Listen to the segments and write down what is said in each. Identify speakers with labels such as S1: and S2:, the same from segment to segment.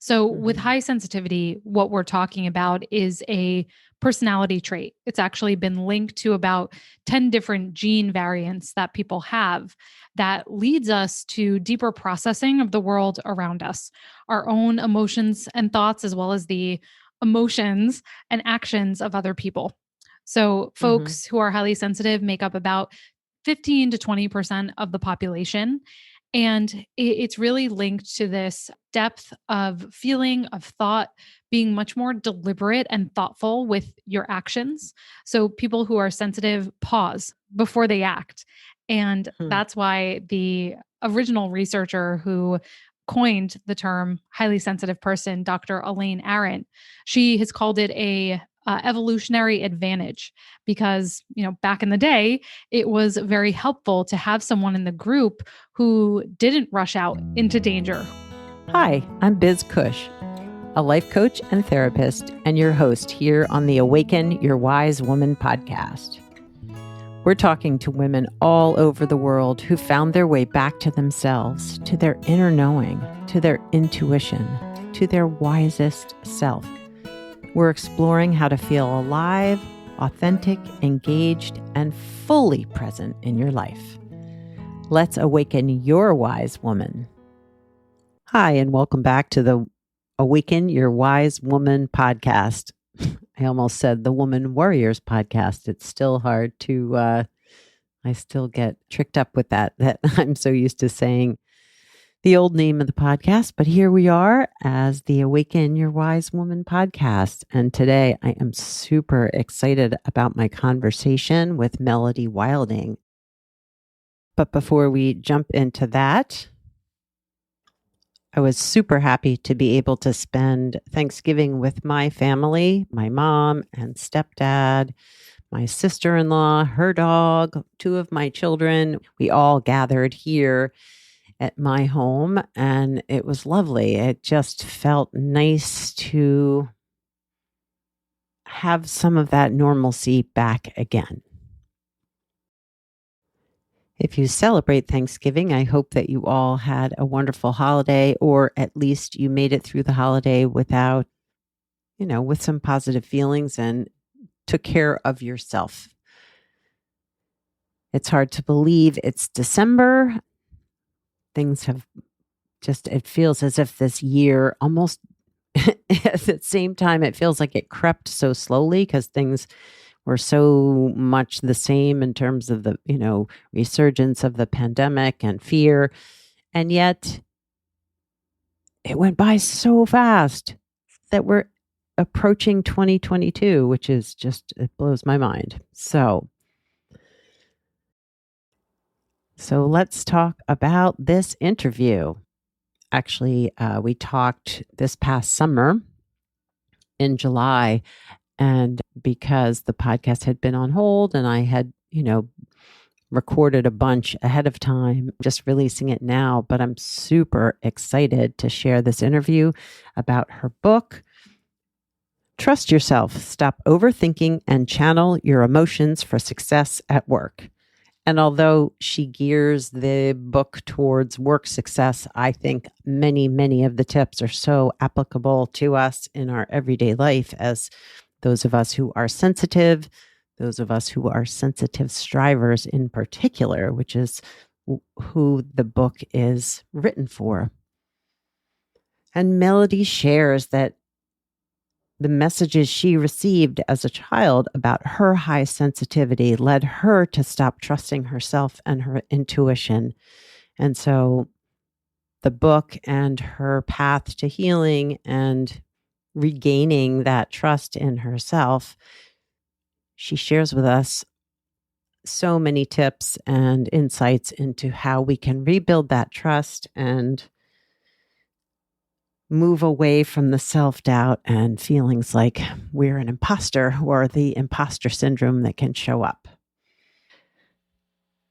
S1: So with high sensitivity, what we're talking about is a personality trait. It's actually been linked to about 10 different gene variants that people have that leads us to deeper processing of the world around us, our own emotions and thoughts, as well as the emotions and actions of other people. So folks who are highly sensitive make up about 15 to 20% of the population. And it's really linked to this depth of feeling, of thought, being much more deliberate and thoughtful with your actions. So people who are sensitive pause before they act. And that's why the original researcher who coined the term highly sensitive person, Dr. Elaine Arendt, she has called it a evolutionary advantage because, back in the day, it was very helpful to have someone in the group who didn't rush out into danger.
S2: Hi, I'm Biz Cush, a life coach and therapist, and your host here on the Awaken Your Wise Woman podcast. We're talking to women all over the world who found their way back to themselves, to their inner knowing, to their intuition, to their wisest self. We're exploring how to feel alive, authentic, engaged, and fully present in your life. Let's awaken your wise woman. Hi, and welcome back to the Awaken Your Wise Woman podcast. I almost said the Woman Warriors podcast. It's still hard to, I still get tricked up with that I'm so used to saying the old name of the podcast, but here we are as the Awaken Your Wise Woman podcast. And today I am super excited about my conversation with Melody Wilding. But before we jump into that, I was super happy to be able to spend Thanksgiving with my family, my mom and stepdad, my sister-in-law, her dog, two of my children. We all gathered here at my home, and it was lovely. It just felt nice to have some of that normalcy back again. If you celebrate Thanksgiving, I hope that you all had a wonderful holiday, or at least you made it through the holiday without, with some positive feelings and took care of yourself. It's hard to believe it's December. Things have it feels as if this year almost at the same time, it feels like it crept so slowly because things were so much the same in terms of the, resurgence of the pandemic and fear. And yet it went by so fast that we're approaching 2022, which is it blows my mind. So let's talk about this interview. Actually, we talked this past summer in July, and because the podcast had been on hold and I had, recorded a bunch ahead of time, just releasing it now, but I'm super excited to share this interview about her book, Trust Yourself, Stop Overthinking and Channel Your Emotions for Success at Work. And although she gears the book towards work success, I think many, many of the tips are so applicable to us in our everyday life as those of us who are sensitive, those of us who are sensitive strivers in particular, which is who the book is written for. And Melody shares that the messages she received as a child about her high sensitivity led her to stop trusting herself and her intuition. And so the book and her path to healing and regaining that trust in herself, she shares with us so many tips and insights into how we can rebuild that trust and move away from the self-doubt and feelings like we're an imposter or the imposter syndrome that can show up.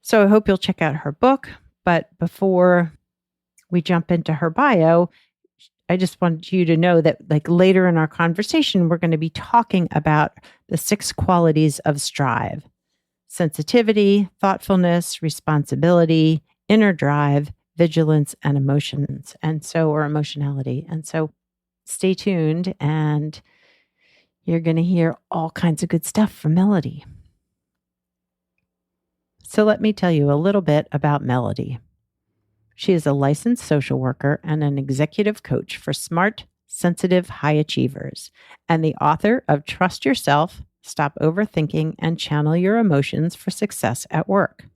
S2: So I hope you'll check out her book. But before we jump into her bio, I just want you to know that later in our conversation, we're going to be talking about the 6 qualities of strive: sensitivity, thoughtfulness, responsibility, inner drive, vigilance, and emotionality. And so stay tuned, and you're going to hear all kinds of good stuff from Melody. So let me tell you a little bit about Melody. She is a licensed social worker and an executive coach for smart, sensitive high achievers, and the author of Trust Yourself, Stop Overthinking, and Channel Your Emotions for Success at Work.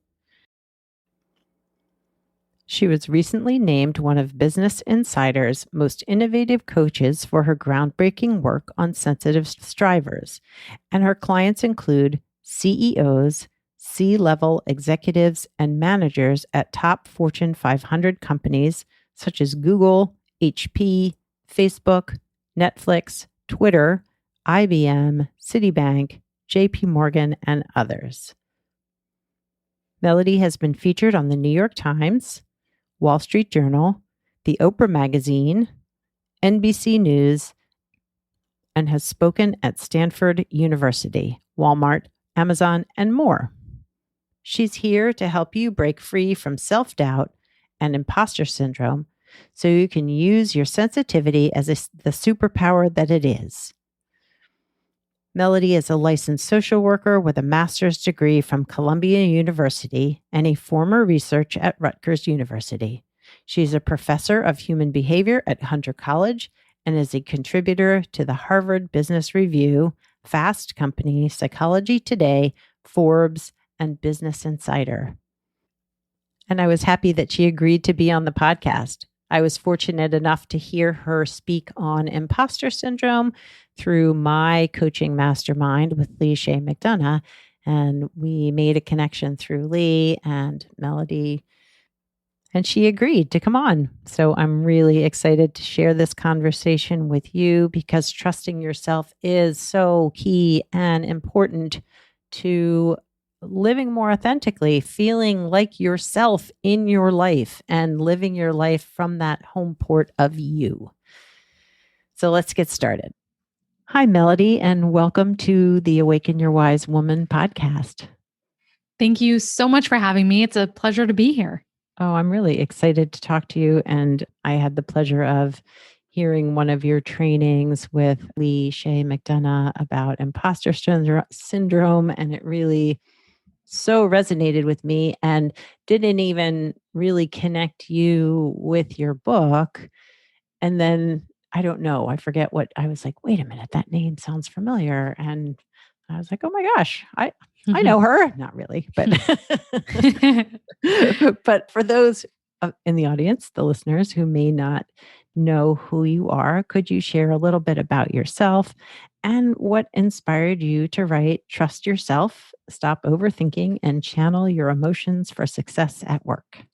S2: She was recently named one of Business Insider's most innovative coaches for her groundbreaking work on sensitive strivers, and her clients include CEOs, C-level executives, and managers at top Fortune 500 companies such as Google, HP, Facebook, Netflix, Twitter, IBM, Citibank, JP Morgan, and others. Melody has been featured on the New York Times, Wall Street Journal, the Oprah Magazine, NBC News, and has spoken at Stanford University, Walmart, Amazon, and more. She's here to help you break free from self-doubt and imposter syndrome so you can use your sensitivity as the superpower that it is. Melody is a licensed social worker with a master's degree from Columbia University and a former research at Rutgers University. She's a professor of human behavior at Hunter College and is a contributor to the Harvard Business Review, Fast Company, Psychology Today, Forbes, and Business Insider. And I was happy that she agreed to be on the podcast. I was fortunate enough to hear her speak on imposter syndrome through my coaching mastermind with Lee Shea McDonough. And we made a connection through Lee and Melody, and she agreed to come on. So I'm really excited to share this conversation with you because trusting yourself is so key and important to living more authentically, feeling like yourself in your life and living your life from that home port of you. So let's get started. Hi, Melody, and welcome to the Awaken Your Wise Woman podcast.
S1: Thank you so much for having me. It's a pleasure to be here.
S2: Oh, I'm really excited to talk to you. And I had the pleasure of hearing one of your trainings with Lee Shea McDonough about imposter syndrome, and it really so resonated with me and didn't even really connect you with your book. And then I don't know, I forget what I was like, wait a minute, that name sounds familiar. And I was like, oh my gosh, I know her. Not really, but but for those in the audience, the listeners who may not know who you are, could you share a little bit about yourself and what inspired you to write Trust Yourself, Stop Overthinking, and Channel Your Emotions for Success at Work?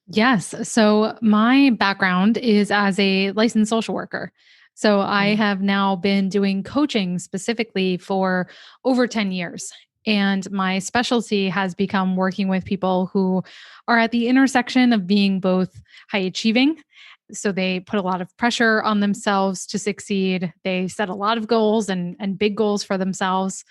S1: Yes. So my background is as a licensed social worker. So I have now been doing coaching specifically for over 10 years. And my specialty has become working with people who are at the intersection of being both high achieving. So they put a lot of pressure on themselves to succeed. They set a lot of goals and big goals for themselves,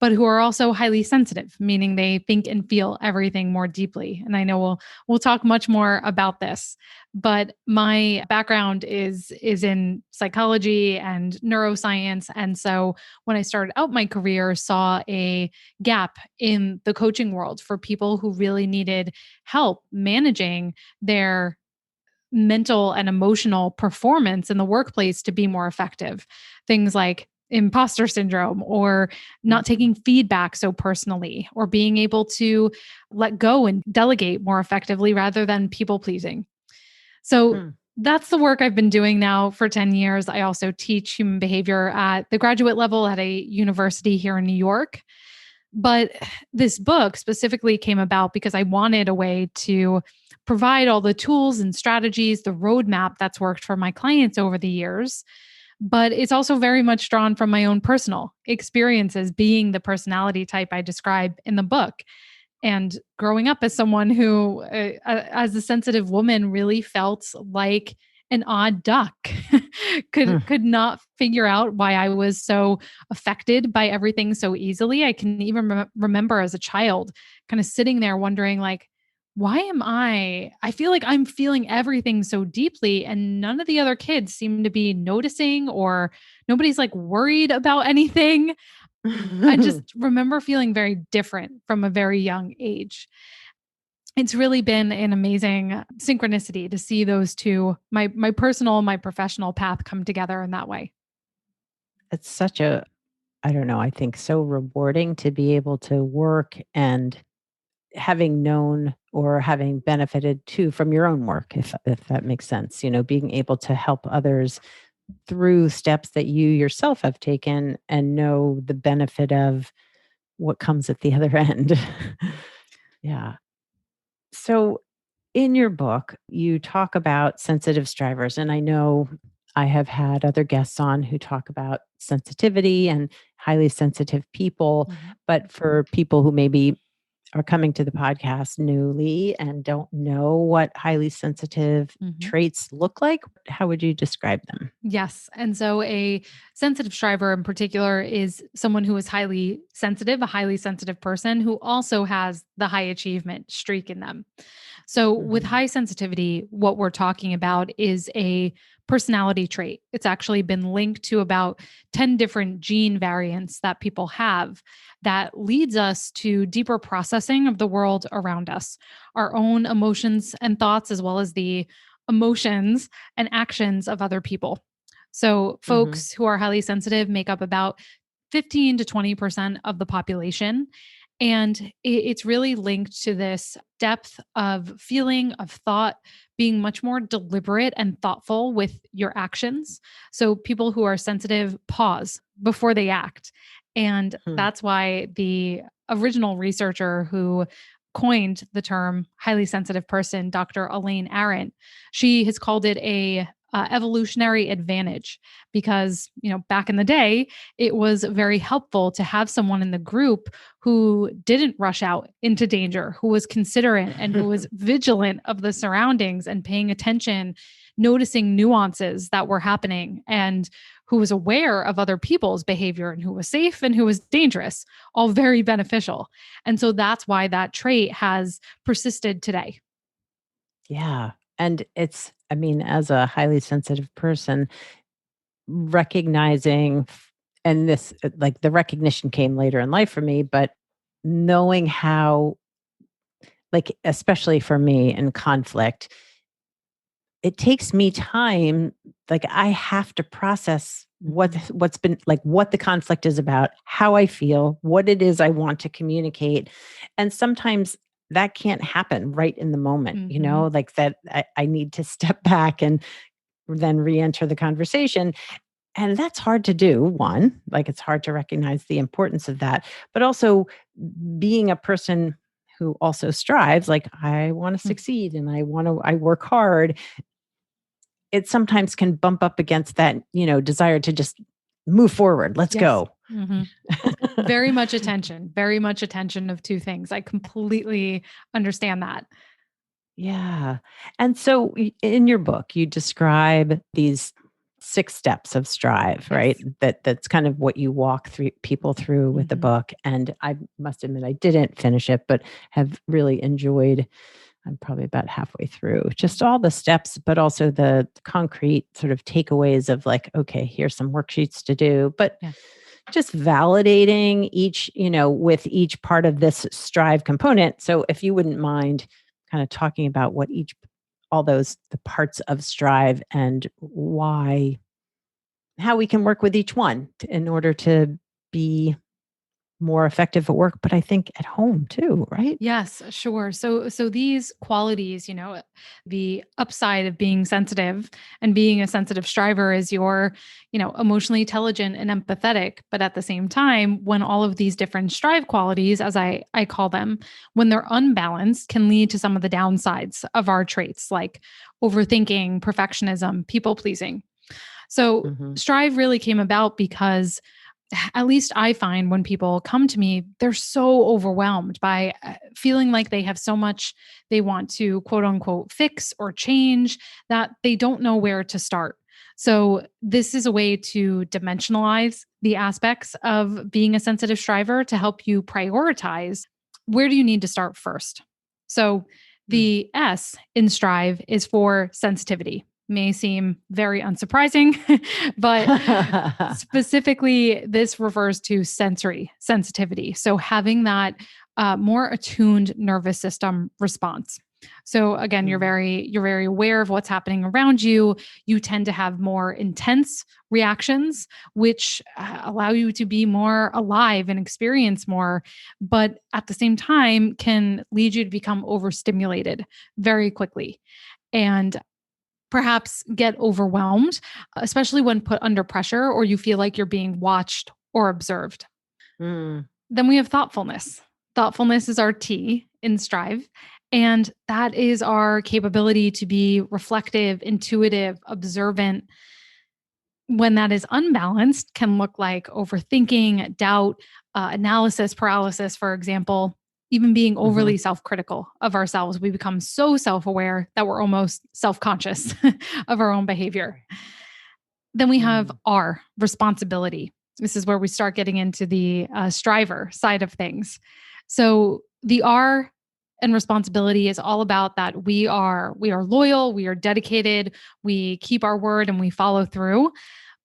S1: but who are also highly sensitive, meaning they think and feel everything more deeply. And I know we'll talk much more about this, but my background is in psychology and neuroscience. And so when I started out my career, saw a gap in the coaching world for people who really needed help managing their mental and emotional performance in the workplace to be more effective. Things like imposter syndrome or not taking feedback so personally or being able to let go and delegate more effectively rather than people pleasing. So that's the work I've been doing now for 10 years. I also teach human behavior at the graduate level at a university here in New York. But this book specifically came about because I wanted a way to provide all the tools and strategies, the roadmap that's worked for my clients over the years. But it's also very much drawn from my own personal experiences, being the personality type I describe in the book. And growing up as someone who, as a sensitive woman, really felt like an odd duck, could not figure out why I was so affected by everything so easily. I can even remember as a child kind of sitting there wondering, like, why am I feel like I'm feeling everything so deeply and none of the other kids seem to be noticing or nobody's like worried about anything. I just remember feeling very different from a very young age. It's really been an amazing synchronicity to see those two, my personal, my professional path come together in that way.
S2: It's such a, I don't know, I think so rewarding to be able to work and having known or having benefited too from your own work, if that makes sense, being able to help others through steps that you yourself have taken and know the benefit of what comes at the other end. Yeah. So in your book, you talk about sensitive strivers, and I know I have had other guests on who talk about sensitivity and highly sensitive people,
S1: Mhm.
S2: but for people who maybe are coming to the podcast newly and don't know what highly sensitive
S1: Mhm.
S2: traits look like, how would you describe them?
S1: Yes. And so a sensitive striver in particular is someone who is highly sensitive, a highly sensitive person who also has the high achievement streak in them. So, with
S2: Mhm.
S1: high sensitivity, what we're talking about is a personality trait. It's actually been linked to about 10 different gene variants that people have that leads us to deeper processing of the world around us, our own emotions and thoughts, as well as the emotions and actions of other people. So,
S2: Mhm.
S1: folks who are highly sensitive make up about 15 to 20% of the population. And it's really linked to this depth of feeling, of thought, being much more deliberate and thoughtful with your actions. So, people who are sensitive pause before they act. And
S2: Hmm.
S1: that's why the original researcher who coined the term highly sensitive person, Dr. Elaine Arendt, she has called it a evolutionary advantage because back in the day it was very helpful to have someone in the group who didn't rush out into danger, who was considerate and who was vigilant of the surroundings and paying attention, noticing nuances that were happening, and who was aware of other people's behavior and who was safe and who was dangerous, all very beneficial. And so that's why that trait has persisted today.
S2: Yeah. And it's, I mean, as a highly sensitive person, recognizing, and this, like the recognition came later in life for me, but knowing how, like, especially for me in conflict, it takes me time. Like, I have to process
S1: Mhm.
S2: what's been, like, what the conflict is about, how I feel, what it is I want to communicate. And sometimes that can't happen right in the moment,
S1: Mhm.
S2: like that I need to step back and then re-enter the conversation. And that's hard to do. One, like, it's hard to recognize the importance of that, but also being a person who also strives, like, I want to
S1: Mm.
S2: succeed and I work hard. It sometimes can bump up against that, desire to just move forward. Let's
S1: Yes.
S2: go.
S1: Mhm. Very much attention of two things. I completely understand that.
S2: Yeah. And so in your book, you describe these 6 steps of strive, right?
S1: Yes.
S2: That's kind of what you walk through people through with the
S1: Mhm.
S2: book. And I must admit I didn't finish it, but have really enjoyed. I'm probably about halfway through just
S1: Mhm.
S2: all the steps, but also the concrete sort of takeaways of, like, okay, here's some worksheets to do, but
S1: Yeah.
S2: just validating each, with each part of this strive component. So if you wouldn't mind kind of talking about what each, all those, the parts of strive and why, how we can work with each one in order to be more effective at work, but I think at home too, right?
S1: Yes, sure. So these qualities, the upside of being sensitive and being a sensitive striver is you're, emotionally intelligent and empathetic, but at the same time, when all of these different strive qualities, as I call them, when they're unbalanced can lead to some of the downsides of our traits like overthinking, perfectionism, people pleasing. So
S2: Hmm.
S1: strive really came about because at least I find when people come to me, they're so overwhelmed by feeling like they have so much they want to quote unquote fix or change that they don't know where to start. So, this is a way to dimensionalize the aspects of being a sensitive striver to help you prioritize where do you need to start first. So, The S in strive is for sensitivity. May seem very unsurprising, but specifically, this refers to sensory sensitivity. So having that more attuned nervous system response. So again, you're very aware of what's happening around you. You tend to have more intense reactions, which allow you to be more alive and experience more, but at the same time can lead you to become overstimulated very quickly. And perhaps get overwhelmed, especially when put under pressure or you feel like you're being watched or observed.
S2: Mm.
S1: Then we have thoughtfulness. Thoughtfulness is our T in Strive. And that is our capability to be reflective, intuitive, observant. When that is unbalanced, can look like overthinking, doubt, analysis paralysis, for example, even being
S2: Mhm.
S1: overly self critical of ourselves. We become so self aware that we're almost self conscious of our own behavior. Then we have
S2: Mm.
S1: R, responsibility. This is where we start getting into the striver side of things. So the R and responsibility is all about that we are loyal, we are dedicated, we keep our word and we follow through,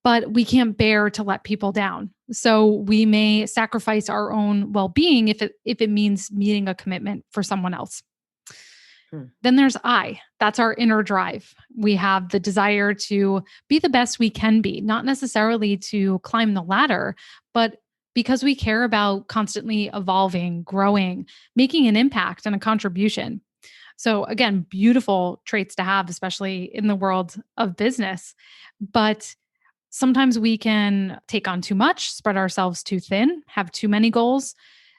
S1: but we can't bear to let people down. So we may sacrifice our own well-being if it means meeting a commitment for someone else.
S2: Hmm.
S1: Then there's I. That's our inner drive. We have the desire to be the best we can be, not necessarily to climb the ladder, but because we care about constantly evolving, growing, making an impact and a contribution. So, again, beautiful traits to have, especially in the world of business. But sometimes we can take on too much, spread ourselves too thin, have too many goals,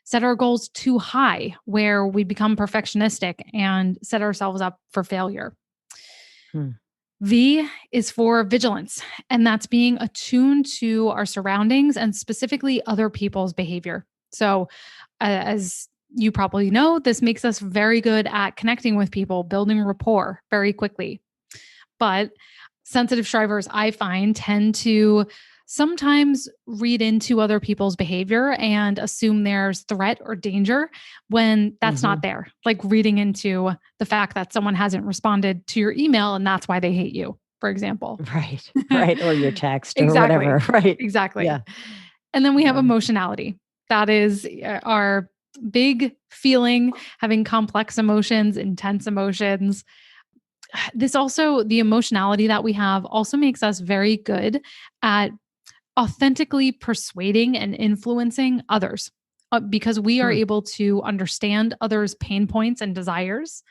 S1: set our goals too high, where we become perfectionistic and set ourselves up for failure.
S2: Hmm.
S1: V is for vigilance, and that's being attuned to our surroundings and specifically other people's behavior. So, as you probably know, this makes us very good at connecting with people, building rapport very quickly. But sensitive strivers, I find, tend to sometimes read into other people's behavior and assume there's threat or danger when that's not
S2: Mhm.
S1: there. Like reading into the fact that someone hasn't responded to your email and that's why they hate you, for example.
S2: Right. Right. Or your text or
S1: Exactly.
S2: whatever. Right.
S1: Exactly.
S2: Yeah.
S1: And then we have
S2: Yeah.
S1: emotionality. That is our big feeling, having complex emotions, intense emotions. This also, the emotionality that we have also makes us very good at authentically persuading and influencing others because we are
S2: Hmm.
S1: able to understand others' pain points and desires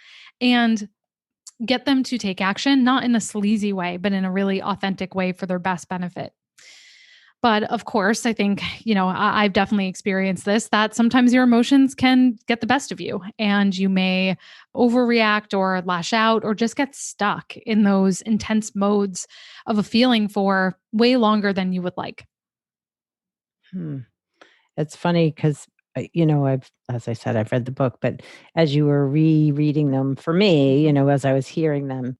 S1: and get them to take action, not in a sleazy way, but in a really authentic way for their best benefit. But of course, I think, I've definitely experienced this that sometimes your emotions can get the best of you and you may overreact or lash out or just get stuck in those intense modes of a feeling for way longer than you would like.
S2: Hmm. It's funny because, as I said, I've read the book, but as you were rereading them for me,
S1: Mhm.
S2: as I was hearing them,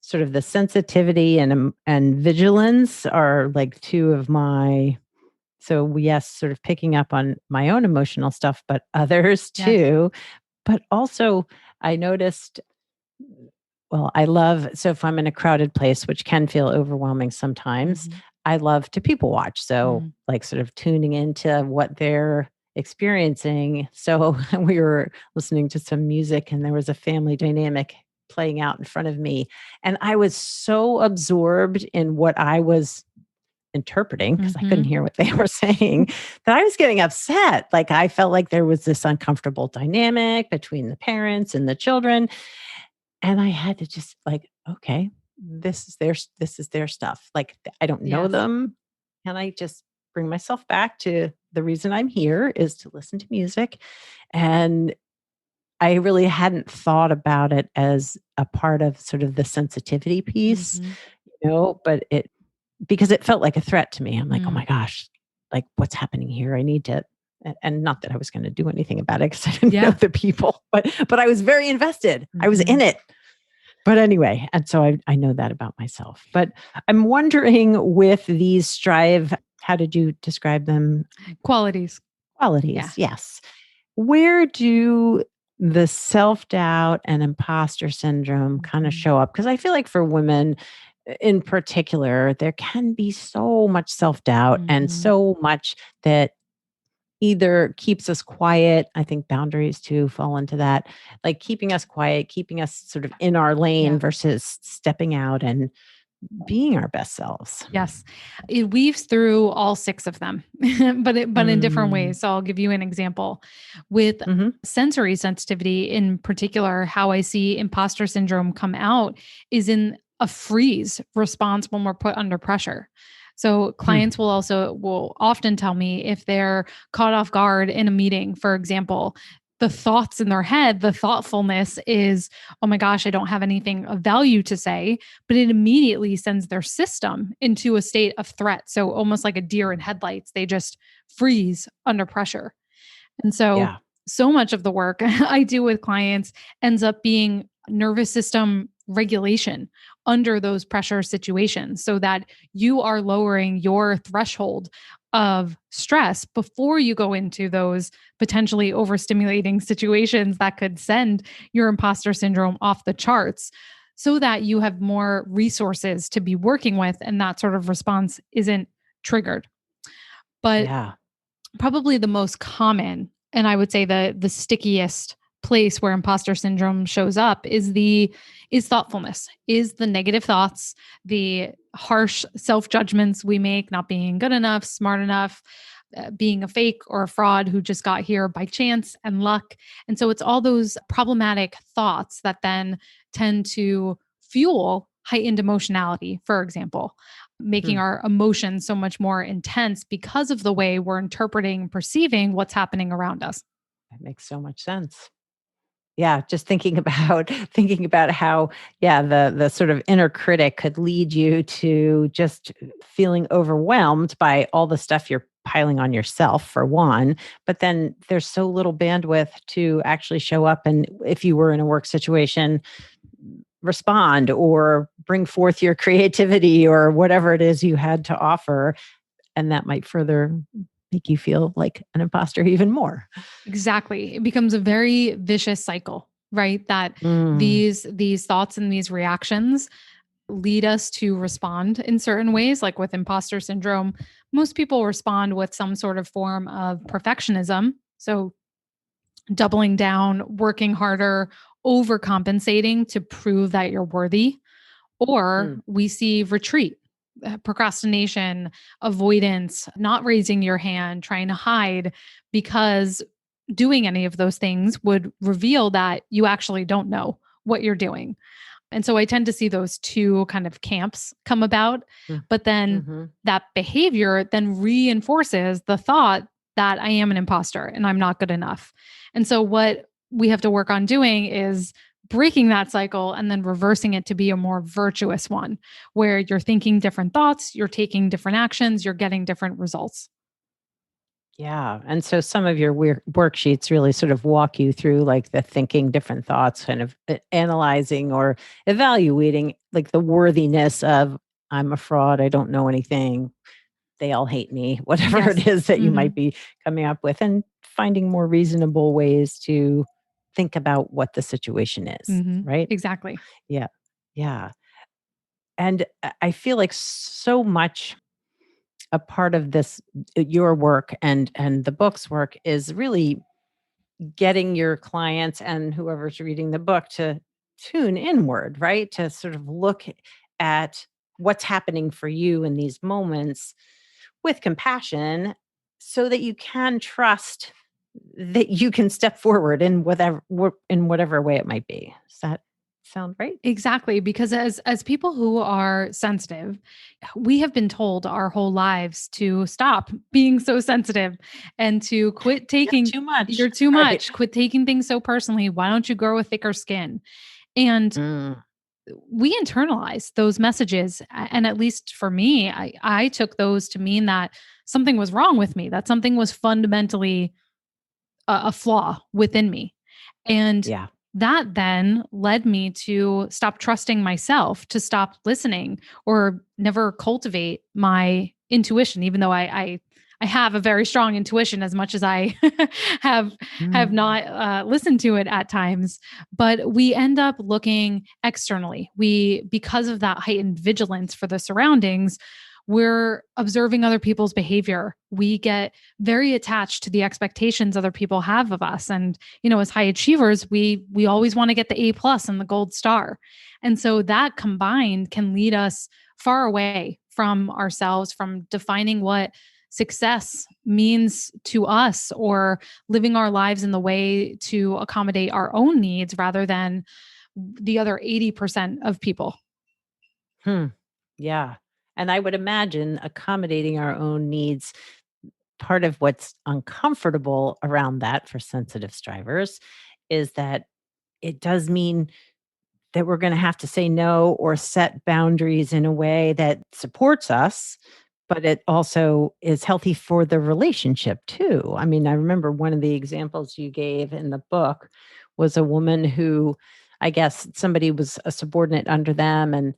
S2: sort of the sensitivity and vigilance are like two of my. So yes, sort of picking up on my own emotional stuff, but others
S1: Yes.
S2: too. But also, I noticed. Well, I love so if I'm in a crowded place, which can feel overwhelming sometimes,
S1: Mhm.
S2: I love to people watch. So,
S1: Mm.
S2: like, sort of tuning into what they're experiencing. So, we were listening to some music and there was a family dynamic playing out in front of me. And I was so absorbed in what I was interpreting because I couldn't
S1: Mhm.
S2: hear what they were saying that I was getting upset. Like, I felt like there was this uncomfortable dynamic between the parents and the children. And I had to just like, okay, this is their stuff. Like I don't know
S1: Yes.
S2: them. And I just bring myself back to the reason I'm here is to listen to music. And I really hadn't thought about it as a part of sort of the sensitivity piece,
S1: Mhm.
S2: but it because it felt like a threat to me. I'm like, oh
S1: Mm.
S2: my gosh, like what's happening here? I need to and not that I was going to do anything about it because I didn't know
S1: Yeah.
S2: the people, but I was very invested. I was in
S1: Mhm.
S2: it. But anyway, and so I know that about myself. But I'm wondering with these strive, how did you describe them?
S1: Qualities. Yeah.
S2: Qualities, yes. Where do the self-doubt and imposter syndrome kind of
S1: Mhm.
S2: show up? Because I feel like for women in particular, there can be so much self-doubt and
S1: Mhm.
S2: so much that either keeps us quiet. I think boundaries too fall into that, like keeping us quiet, keeping us sort of in our lane
S1: Yeah.
S2: versus stepping out and being our best selves.
S1: Yes. It weaves through all 6 of them, but in different
S2: Mm.
S1: ways. So I'll give you an example. With
S2: Hmm.
S1: sensory sensitivity in particular, how I see imposter syndrome come out is in a freeze response when we're put under pressure. So clients will often tell me if they're caught off guard in a meeting, for example, the thoughts in their head, the thoughtfulness is, "Oh my gosh, I don't have anything of value to say," but it immediately sends their system into a state of threat. So almost like a deer in headlights, they just freeze under pressure. And so,
S2: Yeah.
S1: so much of the work I do with clients ends up being nervous system regulation under those pressure situations so that you are lowering your threshold of stress before you go into those potentially overstimulating situations that could send your imposter syndrome off the charts so that you have more resources to be working with and that sort of response isn't triggered. But
S2: Yeah.
S1: probably the most common, and I would say the stickiest place where imposter syndrome shows up is thoughtfulness, is the negative thoughts, the harsh self-judgments we make, not being good enough, smart enough, being a fake or a fraud who just got here by chance and luck. And so it's all those problematic thoughts that then tend to fuel heightened emotionality, for example, making
S2: Mhm.
S1: our emotions so much more intense because of the way we're interpreting, perceiving what's happening around us.
S2: That makes so much sense. Yeah, just thinking about thinking about how, yeah, the sort of inner critic could lead you to just feeling overwhelmed by all the stuff you're piling on yourself for one, but then there's so little bandwidth to actually show up and if you were in a work situation, respond or bring forth your creativity or whatever it is you had to offer, and that might further make you feel like an imposter even more.
S1: Exactly. It becomes a very vicious cycle, right? That
S2: Mm,
S1: these thoughts and these reactions lead us to respond in certain ways. Like with imposter syndrome, most people respond with some sort of form of perfectionism. So doubling down, working harder, overcompensating to prove that you're worthy. Or
S2: mm,
S1: we see retreat, procrastination, avoidance, not raising your hand, trying to hide, because doing any of those things would reveal that you actually don't know what you're doing. And so I tend to see those two kind of camps come about.
S2: mm,
S1: But then
S2: mhm.
S1: that behavior then reinforces the thought that I am an imposter and I'm not good enough. And so what we have to work on doing is breaking that cycle and then reversing it to be a more virtuous one where you're thinking different thoughts, you're taking different actions, you're getting different results.
S2: Yeah, and so some of your worksheets really sort of walk you through like the thinking different thoughts, kind of analyzing or evaluating like the worthiness of I'm a fraud, I don't know anything, they all hate me, whatever
S1: Yes.
S2: it is that you might
S1: Mhm.
S2: be coming up with, and finding more reasonable ways to think about what the situation is,
S1: Mhm.
S2: right?
S1: Exactly.
S2: Yeah. Yeah. And I feel like so much a part of this your work and the book's work is really getting your clients and whoever's reading the book to tune inward, right? To sort of look at what's happening for you in these moments with compassion so that you can trust that you can step forward in whatever way it might be. Does that sound right?
S1: Exactly, because as people who are sensitive, we have been told our whole lives to stop being so sensitive and to quit
S2: You have
S1: taking
S2: too much,
S1: you're too
S2: right?
S1: much, quit taking things so personally. Why don't you grow a thicker skin? And
S2: Mm,
S1: we internalize those messages and at least for me, I took those to mean that something was wrong with me, that something was fundamentally a flaw within me. And
S2: yeah.
S1: that then led me to stop trusting myself, to stop listening or never cultivate my intuition, even though I have a very strong intuition as much as I have have
S2: Mm.
S1: not listened to it at times. But we end up looking externally. We, because of that heightened vigilance for the surroundings, we're observing other people's behavior. We get very attached to the expectations other people have of us. And, as high achievers, we always want to get the A+ and the gold star. And so that combined can lead us far away from ourselves, from defining what success means to us, or living our lives in the way to accommodate our own needs rather than the other 80% of people.
S2: Hmm. Yeah. And I would imagine accommodating our own needs, part of what's uncomfortable around that for sensitive strivers is that it does mean that we're going to have to say no or set boundaries in a way that supports us, but it also is healthy for the relationship too. I mean, I remember one of the examples you gave in the book was a woman who, I guess somebody was a subordinate under them, and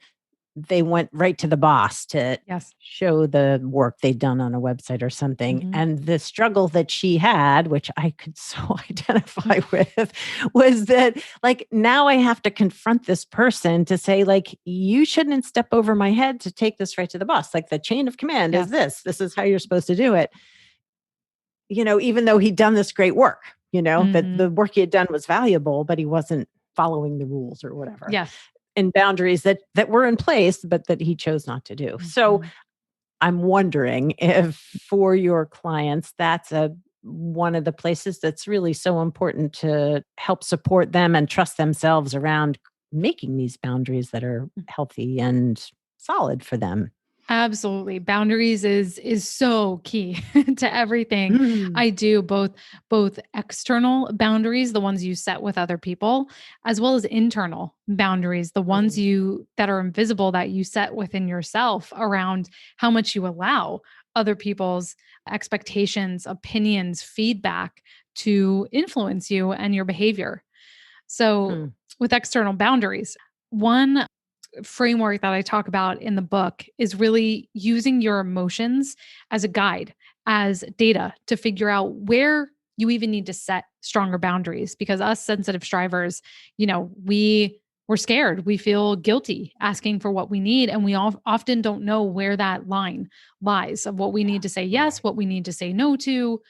S2: they went right to the boss to
S1: Yes.
S2: show the work they'd done on a website or something.
S1: Mhm.
S2: And the struggle that she had, which I could so identify with, was that like now I have to confront this person to say, like, you shouldn't step over my head to take this right to the boss. Like the chain of command is
S1: Yes.
S2: this. This is how you're supposed to do it. Even though he'd done this great work, that
S1: Mhm.
S2: the work he had done was valuable, but he wasn't following the rules or whatever
S1: Yes.
S2: and boundaries that were in place, but that he chose not to do. So
S1: Mhm.
S2: I'm wondering if for your clients, that's one of the places that's really so important to help support them and trust themselves around making these boundaries that are healthy and solid for them.
S1: Absolutely. Boundaries is so key to everything
S2: Mm.
S1: I do, both external boundaries, the ones you set with other people, as well as internal boundaries, the ones
S2: Mm.
S1: you that are invisible that you set within yourself around how much you allow other people's expectations, opinions, feedback to influence you and your behavior. So,
S2: Mm.
S1: with external boundaries, one framework that I talk about in the book is really using your emotions as a guide, as data to figure out where you even need to set stronger boundaries. Because us sensitive strivers, we're scared. We feel guilty asking for what we need. And we all often don't know where that line lies of what we
S2: Yeah.
S1: need to say yes,
S2: Right.
S1: what we need to say no to.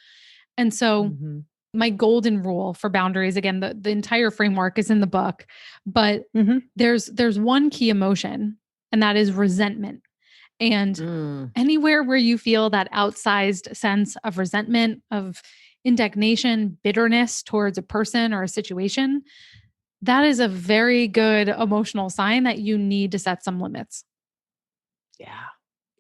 S1: And so
S2: Hmm.
S1: my golden rule for boundaries, again, the entire framework is in the book, but
S2: Hmm.
S1: there's one key emotion, and that is resentment. And
S2: Mm.
S1: anywhere where you feel that outsized sense of resentment, of indignation, bitterness towards a person or a situation, that is a very good emotional sign that you need to set some limits.
S2: Yeah.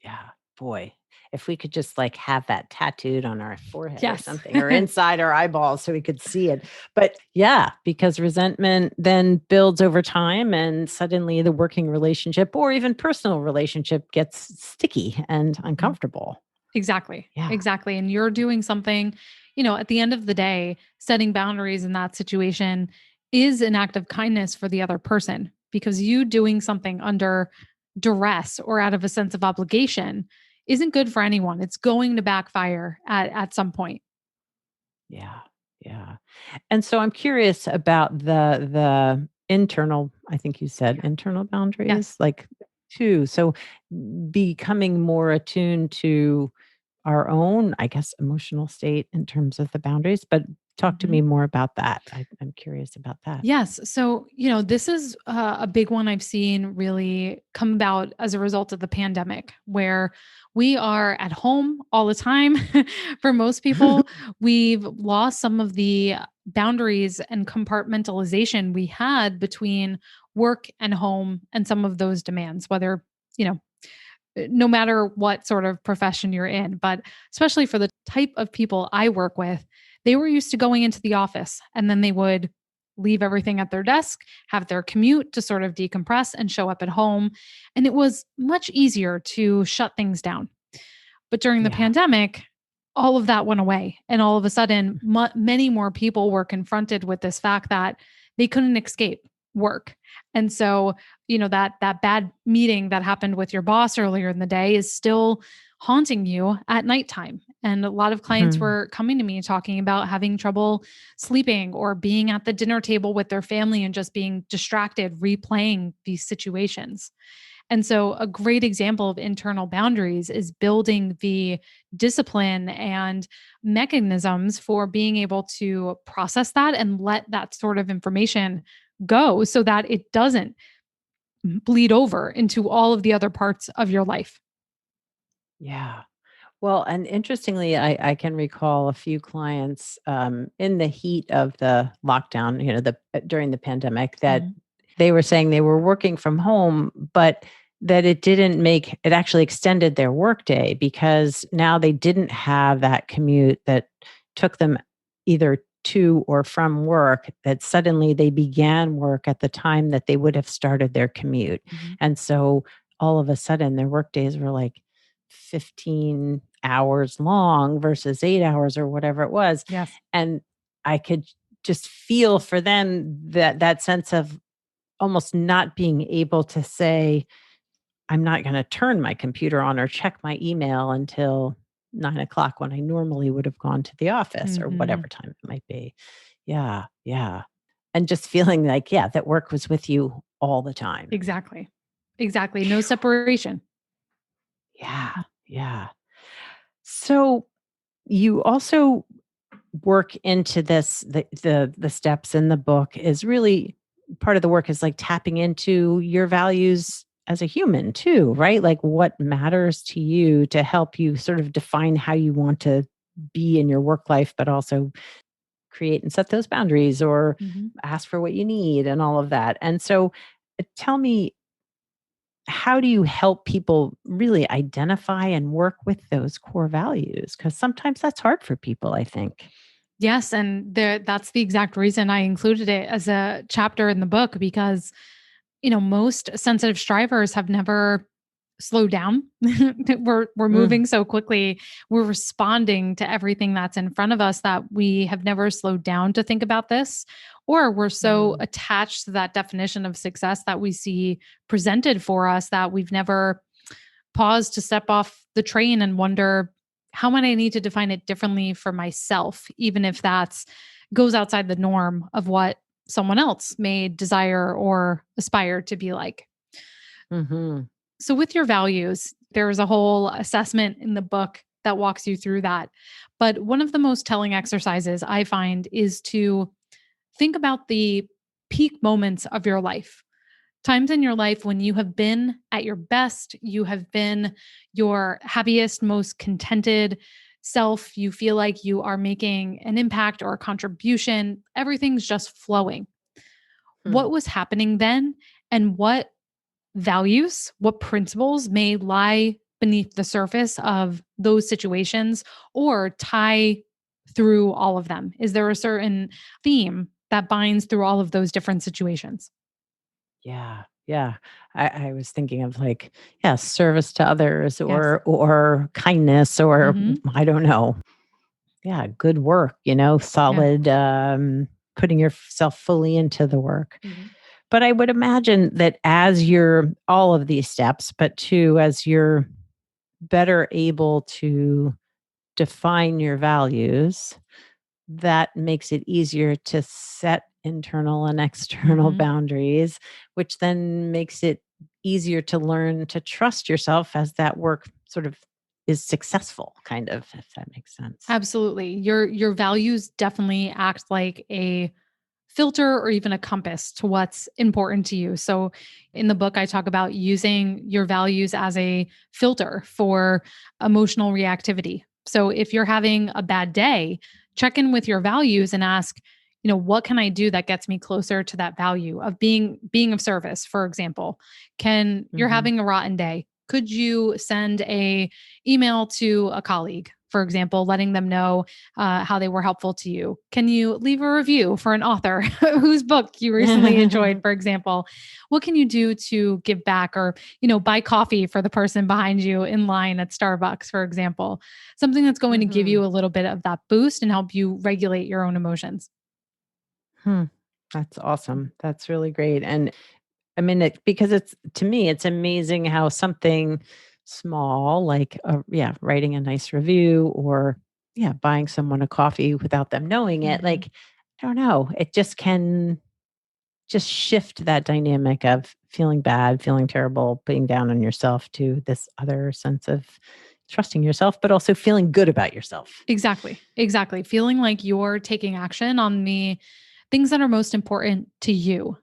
S2: Yeah. Boy, if we could just like have that tattooed on our forehead or
S1: Yes.
S2: something or inside our eyeballs so we could see it. But yeah, because resentment then builds over time and suddenly the working relationship or even personal relationship gets sticky and
S1: Mhm.
S2: uncomfortable.
S1: Exactly.
S2: Yeah.
S1: Exactly. And you're doing something, at the end of the day, setting boundaries in that situation is an act of kindness for the other person, because you doing something under duress or out of a sense of obligation isn't good for anyone. It's going to backfire at some point.
S2: Yeah. Yeah. And so I'm curious about the internal, I think you said internal boundaries,
S1: Yes.
S2: like too. So becoming more attuned to our own, I guess, emotional state in terms of the boundaries. But talk to
S1: Mhm.
S2: me more about that. I'm curious about that.
S1: Yes. So, this is a big one I've seen really come about as a result of the pandemic, where we are at home all the time. For most people, we've lost some of the boundaries and compartmentalization we had between work and home and some of those demands, whether, you know, no matter what sort of profession you're in, but especially for the type of people I work with, they were used to going into the office and then they would leave everything at their desk, have their commute to sort of decompress and show up at home. And it was much easier to shut things down. But during the
S2: Yeah.
S1: pandemic, all of that went away. And all of a sudden, many more people were confronted with this fact that they couldn't escape work. And so, that bad meeting that happened with your boss earlier in the day is still haunting you at nighttime. And a lot of clients
S2: Mhm.
S1: were coming to me talking about having trouble sleeping or being at the dinner table with their family and just being distracted, replaying these situations. And so, a great example of internal boundaries is building the discipline and mechanisms for being able to process that and let that sort of information go so that it doesn't bleed over into all of the other parts of your life.
S2: Yeah. Well, and interestingly, I can recall a few clients in the heat of the lockdown, during the pandemic, that
S1: Mhm.
S2: they were saying they were working from home, but that it didn't make it actually extended their workday because now they didn't have that commute that took them either to or from work, that suddenly they began work at the time that they would have started their commute.
S1: Mhm.
S2: And so all of a sudden their work days were like 15 hours long versus 8 hours or whatever it was.
S1: Yes.
S2: And I could just feel for them that sense of almost not being able to say, I'm not going to turn my computer on or check my email until 9 o'clock when I normally would have gone to the office or whatever
S1: Mhm.
S2: time it might be. Yeah. Yeah. And just feeling like, yeah, that work was with you all the time.
S1: Exactly. Exactly. No separation.
S2: Yeah. Yeah. So you also work into this, the steps in the book is really part of the work is like tapping into your values as a human too, right? Like what matters to you to help you sort of define how you want to be in your work life, but also create and set those boundaries or
S1: Mhm.
S2: ask for what you need and all of that. And so tell me, how do you help people really identify and work with those core values? Because sometimes that's hard for people, I think.
S1: Yes, and that's the exact reason I included it as a chapter in the book because most sensitive strivers have never slowed down. We're
S2: Mm,
S1: moving so quickly. We're responding to everything that's in front of us that we have never slowed down to think about this, or we're so
S2: mm,
S1: attached to that definition of success that we see presented for us that we've never paused to step off the train and wonder how might I need to define it differently for myself, even if that's goes outside the norm of what someone else may desire or aspire to be like.
S2: mhm.
S1: So, with your values, there's a whole assessment in the book that walks you through that. But one of the most telling exercises I find is to think about the peak moments of your life. Times in your life when you have been at your best, you have been your happiest, most contented self. You feel like you are making an impact or a contribution. Everything's just flowing.
S2: Hmm.
S1: What was happening then, and what values, what principles may lie beneath the surface of those situations or tie through all of them? Is there a certain theme that binds through all of those different situations?
S2: Yeah, yeah. I was thinking of like, yeah, service to others
S1: Yes.
S2: or kindness or
S1: Mhm.
S2: I don't know. Yeah, good work,
S1: Yeah.
S2: solid putting yourself fully into the work.
S1: Mhm.
S2: But I would imagine that as you're all of these steps, but too as you're better able to define your values, that makes it easier to set internal and external
S1: Mhm.
S2: boundaries, which then makes it easier to learn to trust yourself as that work sort of is successful, kind of, if that makes sense.
S1: Absolutely. Your values definitely act like a filter or even a compass to what's important to you. So in the book I talk about using your values as a filter for emotional reactivity. So if you're having a bad day, check in with your values and ask, what can I do that gets me closer to that value of being of service, for example. Can You're
S2: Mhm.
S1: having a rotten day. Could you send a email to a colleague, for example, letting them know how they were helpful to you? Can you leave a review for an author whose book you recently enjoyed, for example? What can you do to give back or, buy coffee for the person behind you in line at Starbucks, for example? Something that's going to give
S2: Mhm.
S1: you a little bit of that boost and help you regulate your own emotions.
S2: Hmm. That's awesome. That's really great. And I mean, because it's to me, it's amazing how something small, like, writing a nice review or, buying someone a coffee without them knowing it.
S1: Mhm.
S2: Like, I don't know, it just can just shift that dynamic of feeling bad, feeling terrible, putting down on yourself to this other sense of trusting yourself, but also feeling good about yourself.
S1: Exactly. Exactly. Feeling like you're taking action on the things that are most important to you.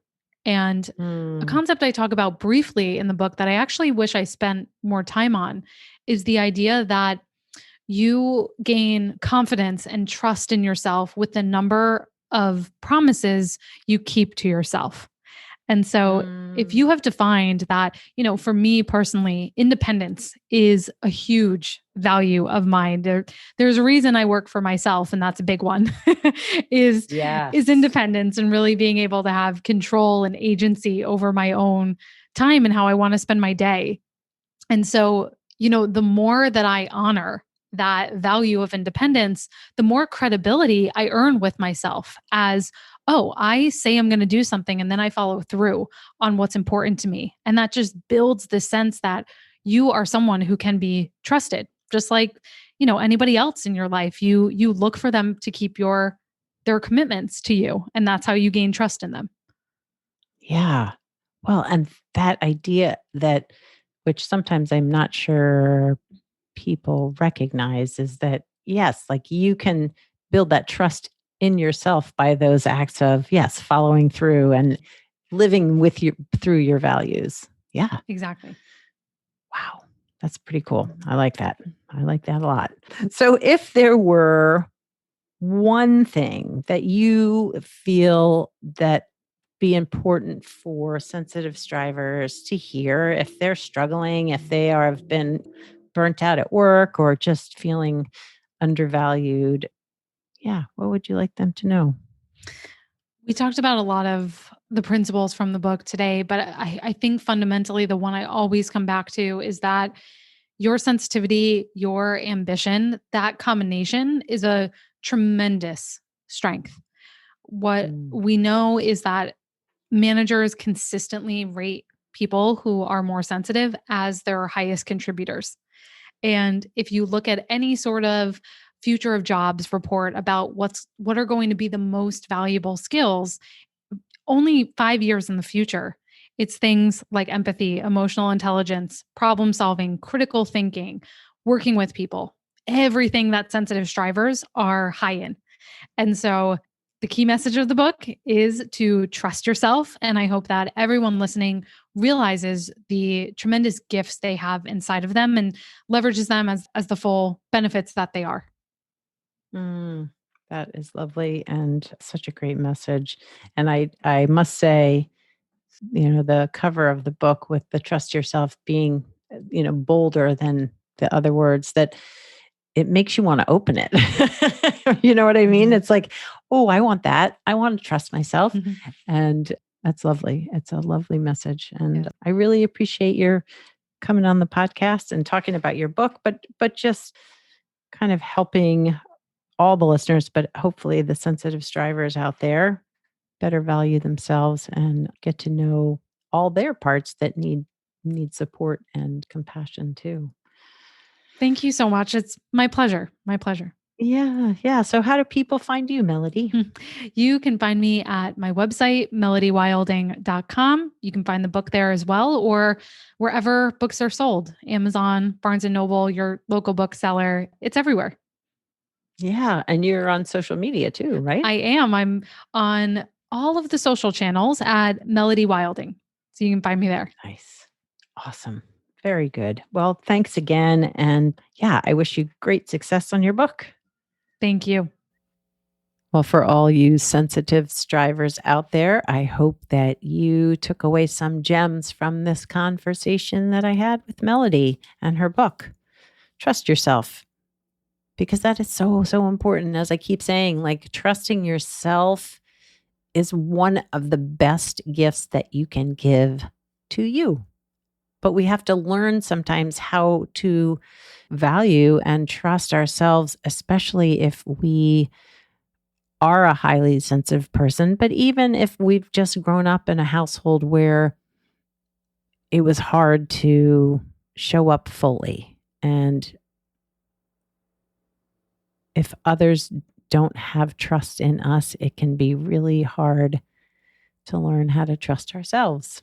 S1: And a
S2: Mm,
S1: concept I talk about briefly in the book that I actually wish I spent more time on is the idea that you gain confidence and trust in yourself with the number of promises you keep to yourself. And so if
S2: mm,
S1: you have defined that, for me personally, independence is a huge value of mine. There's a reason I work for myself, and that's a big one, is is
S2: yes.
S1: independence and really being able to have control and agency over my own time and how I want to spend my day. And so, the more that I honor that value of independence, the more credibility I earn with myself as, oh, I say I'm going to do something and then I follow through on what's important to me. And that just builds the sense that you are someone who can be trusted, just like, anybody else in your life. You look for them to keep their commitments to you, and that's how you gain trust in them.
S2: Yeah. Well, and that idea that, which sometimes I'm not sure people recognize, is that, yes, like you can build that trust in yourself by those acts of, yes, following through and living with you through your values. Yeah.
S1: Exactly.
S2: Wow. That's pretty cool. I like that. I like that a lot. So if there were one thing that you feel that be important for sensitive strivers to hear if they're struggling, if they are have been burnt out at work or just feeling undervalued, what would you like them to know?
S1: We talked about a lot of the principles from the book today, but I think fundamentally the one I always come back to is that your sensitivity, your ambition, that combination is a tremendous strength. What
S2: Mm,
S1: we know is that managers consistently rate people who are more sensitive as their highest contributors. And if you look at any sort of future of jobs report about what are going to be the most valuable skills, only 5 years in the future, it's things like empathy, emotional intelligence, problem solving, critical thinking, working with people, everything that sensitive strivers are high in. And so the key message of the book is to trust yourself. And I hope that everyone listening realizes the tremendous gifts they have inside of them and leverages them as the full benefits that they are.
S2: mm, that is lovely and such a great message. And I must say, the cover of the book with the trust yourself being, bolder than the other words, that it makes you want to open it. You know what I mean?
S1: Mhm.
S2: It's like, oh, I want that. I want to trust myself.
S1: Mhm.
S2: And that's lovely. It's a lovely message. And
S1: Yeah.
S2: I really appreciate your coming on the podcast and talking about your book, but just kind of helping all the listeners, but hopefully the sensitive strivers out there better value themselves and get to know all their parts that need support and compassion too.
S1: Thank you so much. It's my pleasure. My pleasure.
S2: Yeah, yeah. So how do people find you, Melody?
S1: You can find me at my website, melodywilding.com. You can find the book there as well, or wherever books are sold, Amazon, Barnes and Noble, your local bookseller. It's everywhere.
S2: Yeah, and you're on social media too, right?
S1: I am. I'm on all of the social channels at Melody Wilding. So you can find me there.
S2: Nice. Awesome. Very good. Well, thanks again. And yeah, I wish you great success on your book.
S1: Thank you.
S2: Well, for all you sensitive strivers out there, I hope that you took away some gems from this conversation that I had with Melody and her book. Trust yourself, because that is so, so important. As I keep saying, like, trusting yourself is one of the best gifts that you can give to you. But we have to learn sometimes how to value and trust ourselves, especially if we are a highly sensitive person. But even if we've just grown up in a household where it was hard to show up fully. And if others don't have trust in us, it can be really hard to learn how to trust ourselves.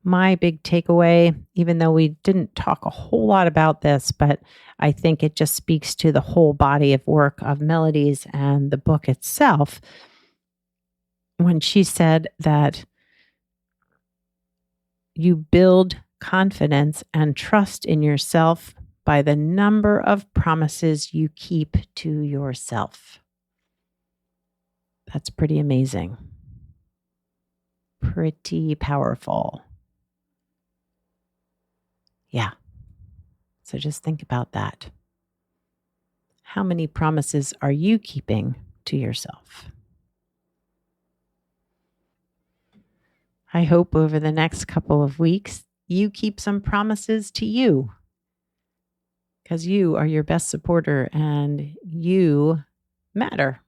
S2: My big takeaway, even though we didn't talk a whole lot about this, but I think it just speaks to the whole body of work of Melody's and the book itself, when she said that you build confidence and trust in yourself by the number of promises you keep to yourself. That's pretty amazing. Pretty powerful. Yeah. So just think about that. How many promises are you keeping to yourself? I hope over the next couple of weeks, you keep some promises to you, because you are your best supporter and you matter.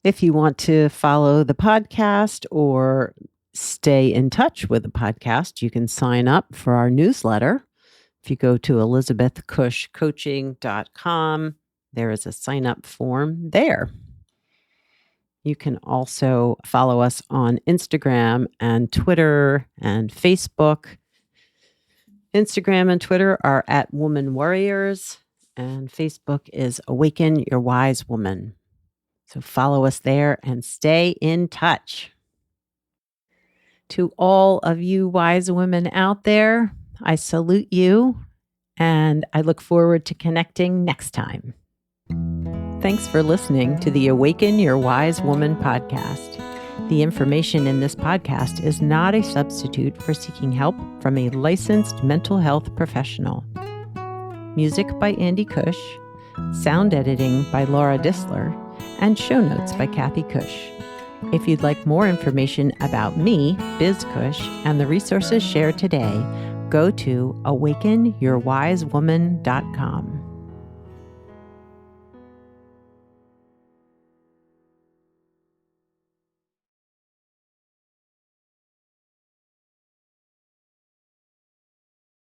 S2: If you want to follow the podcast or stay in touch with the podcast, you can sign up for our newsletter. If you go to elizabethcushcoaching.com, there is a sign up form there. You can also follow us on Instagram and Twitter and Facebook. Instagram and Twitter are at Woman Warriors, and Facebook is Awaken Your Wise Woman. So follow us there and stay in touch. To all of you wise women out there, I salute you, and I look forward to connecting next time. Thanks for listening to the Awaken Your Wise Woman podcast. The information in this podcast is not a substitute for seeking help from a licensed mental health professional. Music by Andy Cush, sound editing by Laura Disler, and show notes by Kathy Cush. If you'd like more information about me, Biz Cush, and the resources shared today, go to awakenyourwisewoman.com.